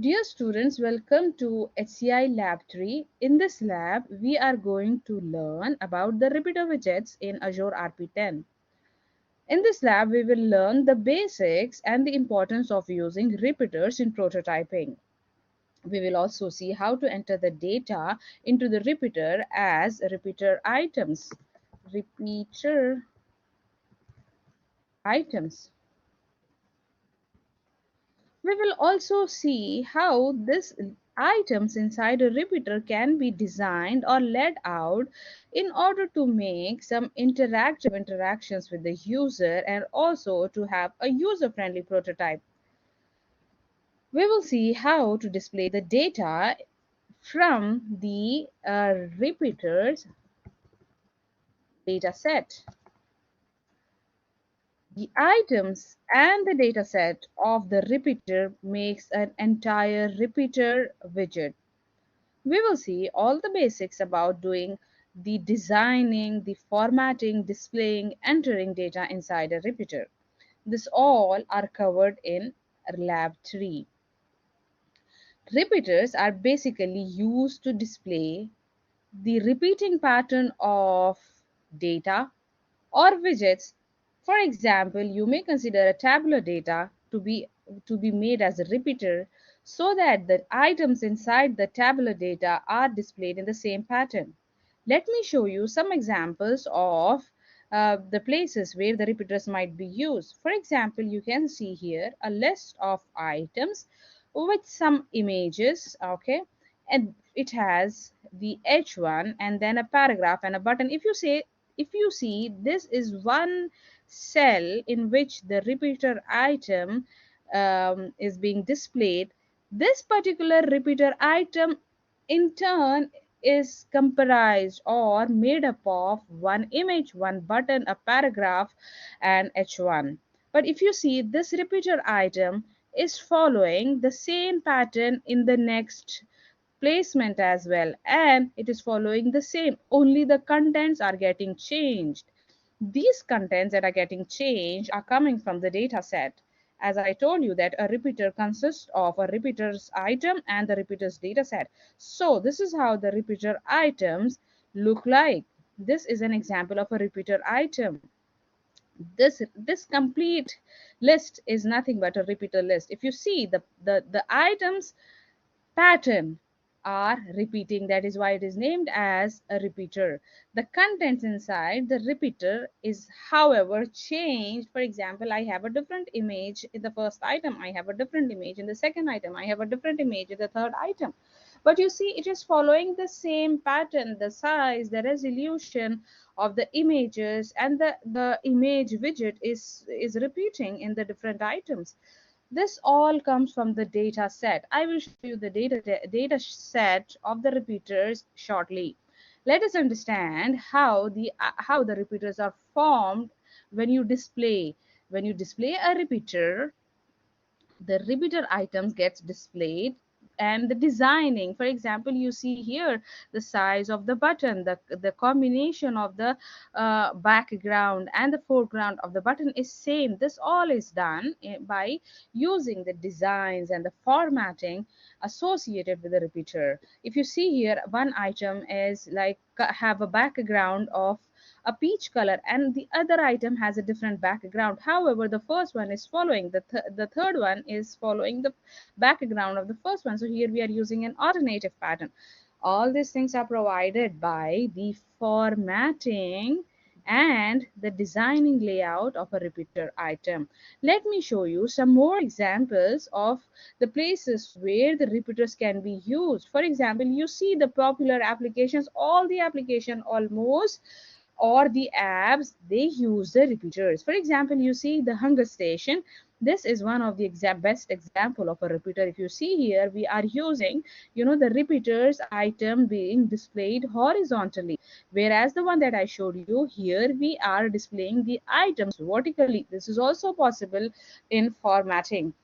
Dear students, welcome to HCI Lab 3. In this lab, we are going to learn about the repeater widgets in Azure RP10. In this lab, we will learn the basics and the importance of using repeaters in prototyping. We will also see how to enter the data into the repeater as repeater items. Repeater items. We will also see how these items inside a repeater can be designed or laid out in order to make some interactive interactions with the user and also to have a user-friendly prototype. We will see how to display the data from the repeaters data set. The items and the data set of the repeater makes an entire repeater widget. We will see all the basics about doing the designing, the formatting, displaying, entering data inside a repeater. This all are covered in Lab 3. Repeaters are basically used to display the repeating pattern of data or widgets. For example, you may consider a tabular data to be made as a repeater so that the items inside the tabular data are displayed in the same pattern. Let me show you some examples of the places where the repeaters might be used. For example, you can see here a list of items with some images, okay, and it has the H1 and then a paragraph and a button. If you see, this is one cell in which the repeater item is being displayed. This particular repeater item in turn is comprised or made up of one image, one button, a paragraph, and H1. But if you see, this repeater item is following the same pattern in the next placement as well, and it is following the same, only the contents are getting changed. These contents that are getting changed are coming from the data set. As I told you that a repeater consists of a repeater's item and the repeater's data set. So this is how the repeater items look like. This is an example of a repeater item. This complete list is nothing but a repeater list. If you see the items pattern are repeating, that is why it is named as a repeater. The contents inside the repeater is however changed. For example, I have a different image in the first item, I have a different image in the second item, I have a different image in the third item, but you see it is following the same pattern. The size, the resolution of the images and the image widget is repeating in the different items. This all comes from the data set. I will show you the data set of the repeaters shortly. Let us understand how the repeaters are formed when you display. When you display a repeater, the repeater items gets displayed, and the designing, for example, you see here the size of the button, the combination of the background and the foreground of the button is same. This all is done by using the designs and the formatting associated with the repeater. If you see here, one item is like have a background of a peach color and the other item has a different background. However, the first one is following the third one is following the background of the first one. So here we are using an alternative pattern. All these things are provided by the formatting and the designing layout of a repeater item. Let me show you some more examples of the places where the repeaters can be used. For example, you see the popular applications, all the application almost or the apps, they use the repeaters. For example, you see the hunger station. This is one of the best example of a repeater. If you see here, we are using, the repeaters item being displayed horizontally, whereas the one that I showed you here, we are displaying the items vertically. This is also possible in formatting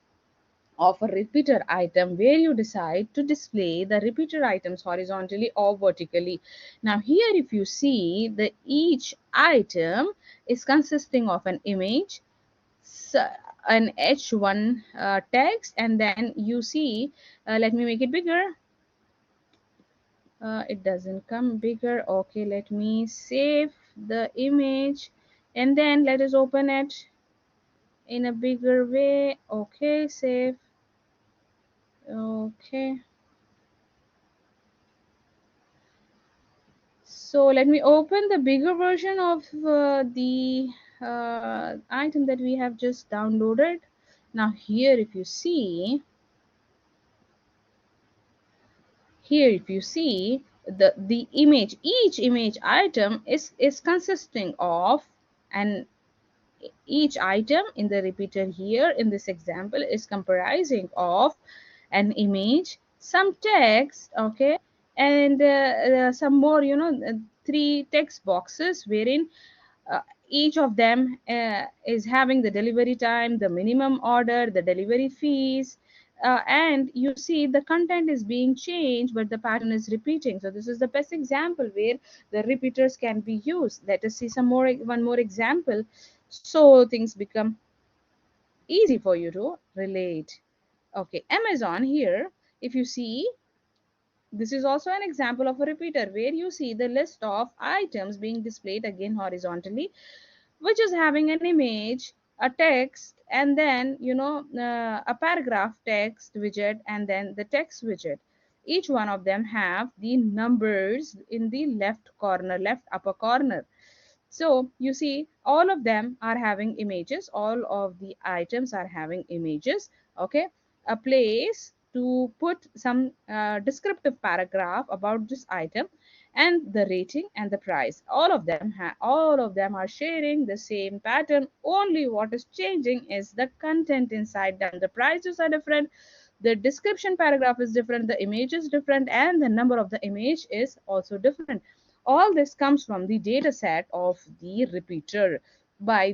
of a repeater item, where you decide to display the repeater items horizontally or vertically. Now here, if you see, the each item is consisting of an image, so, an H1 text, and then you see, let me make it bigger. It doesn't come bigger. Okay, let me save the image, and then let us open it in a bigger way. Okay, save. Okay, so let me open the bigger version of the item that we have just downloaded. Now here, if you see, here if you see, the image, each image item is consisting of, and each item in the repeater here in this example is comprising of an image, some text, okay, and some more, three text boxes wherein uh, each of them is having the delivery time, the minimum order, the delivery fees, and you see the content is being changed but the pattern is repeating. So this is the best example where the repeaters can be used. Let us see some more, one more example, so things become easy for you to relate. Okay, Amazon here, if you see, this is also an example of a repeater where you see the list of items being displayed again horizontally, which is having an image, a text, and then a paragraph text widget, and then the text widget. Each one of them have the numbers in the left corner, left upper corner. So you see, all of them are having images, all of the items are having images. Okay, a place to put some descriptive paragraph about this item, and the rating and the price. All of them are sharing the same pattern. Only what is changing is the content inside them. The prices are different, the description paragraph is different, the image is different, and the number of the image is also different. All this comes from the data set of the repeater. By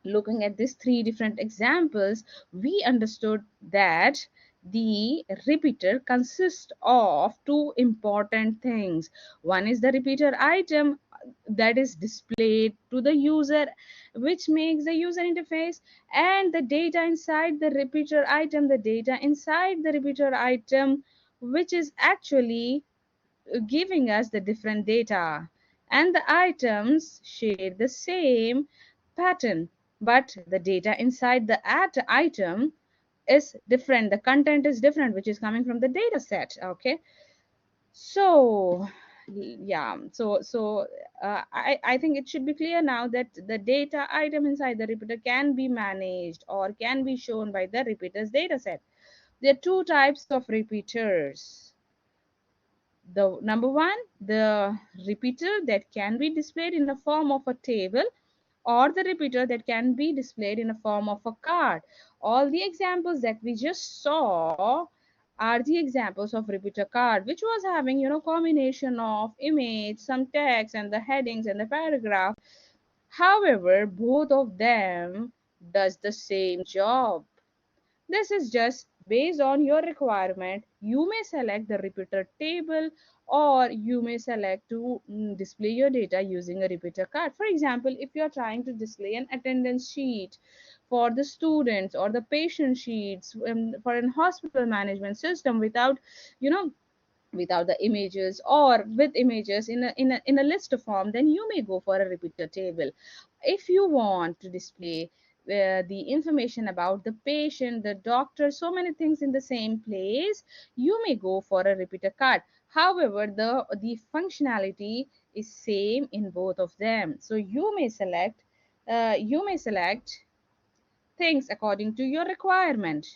looking at these three different examples, we understood that the repeater consists of two important things. One is the repeater item that is displayed to the user, which makes the user interface, and the data inside the repeater item, the data inside the repeater item, which is actually giving us the different data. And the items share the same pattern, but the data inside the item is different, the content is different, which is coming from the data set. Okay, so yeah, I think it should be clear now that the data item inside the repeater can be managed or can be shown by the repeater's data set. There are two types of repeaters. The number one, the repeater that can be displayed in the form of a table, or the repeater that can be displayed in the form of a card. All the examples that we just saw are the examples of repeater card, which was having combination of image, some text, and the headings and the paragraph. However, both of them does the same job. This is just based on your requirement. You may select the repeater table, or you may select to display your data using a repeater card. For example, if you are trying to display an attendance sheet for the students, or the patient sheets for an hospital management system without, you know, without the images, or with images in a list form, then you may go for a repeater table. If you want to display the information about the patient, the doctor, so many things in the same place, you may go for a repeater card. However, the functionality is same in both of them. So you may select things according to your requirement.